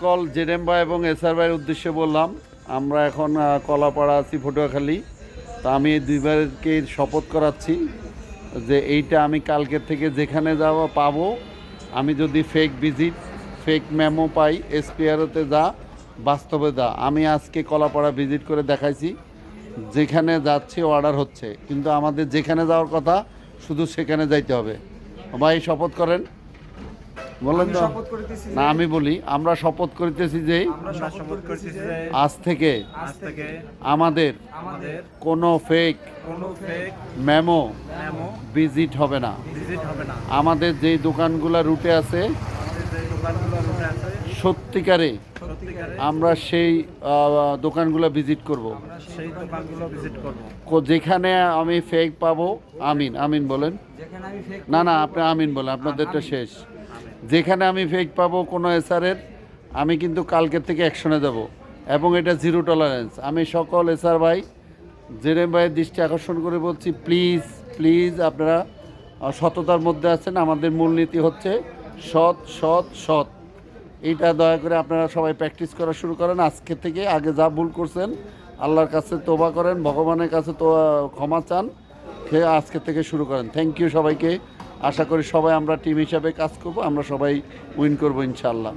Call জেডেম ভাই এবং SR ভাইয়ের উদ্দেশ্যে বললাম, আমরা এখন কলাপাড়া আছি পটুয়াখালী। তা আমি দুইবারকে শপথ করাচ্ছি যে এইটা আমি কালকের থেকে যেখানে যাওয়া পাবো, আমি যদি ফেক ভিজিট ফেক মেমো পাই এসপিআরওতে যা বাস্তবে যা, আমি আজকে কলাপাড়া ভিজিট করে দেখাইছি যেখানে যাচ্ছে অর্ডার হচ্ছে, কিন্তু আমাদের যেখানে যাওয়ার কথা শুধু সেখানে যাইতে হবে। ভাই শপথ করেন। বলেন তো। না আমি বলি, আমরা শপথ করিতেছি যে আজ থেকে আমাদের কোনো ফেক মেমো ভিজিট হবে না। আমাদের যেই দোকানগুলো রুটে আছে সত্যিকারে আমরা সেই দোকানগুলো ভিজিট করব। যেখানে আমি ফেক পাবো, আমিন আমিন বলেন। না না আপনি আমিন বলেন, আপনাদেরটা শেষ। যেখানে আমি ফেক পাবো কোনো এসআরের, আমি কিন্তু কালকের থেকে অ্যাকশনে যাব, এবং এটা জিরো টলারেন্স। আমি সকল এসআর ভাই জেরেম ভাইয়ের দৃষ্টি আকর্ষণ করে বলছি, প্লিজ প্লিজ আপনারা সততার মধ্যে আছেন। আমাদের মূলনীতি হচ্ছে সৎ সৎ সৎ। এইটা দয়া করে আপনারা সবাই প্র্যাকটিস করা শুরু করেন আজকে থেকে। আগে যা ভুল করছেন আল্লাহর কাছে তোবা করেন, ভগবানের কাছে তো ক্ষমা চান, সে আজকে থেকে শুরু করেন। থ্যাংক ইউ সবাইকে। আশা করি সবাই আমরা টিম হিসাবে কাজ করব, আমরা সবাই উইন করব ইনশাআল্লাহ।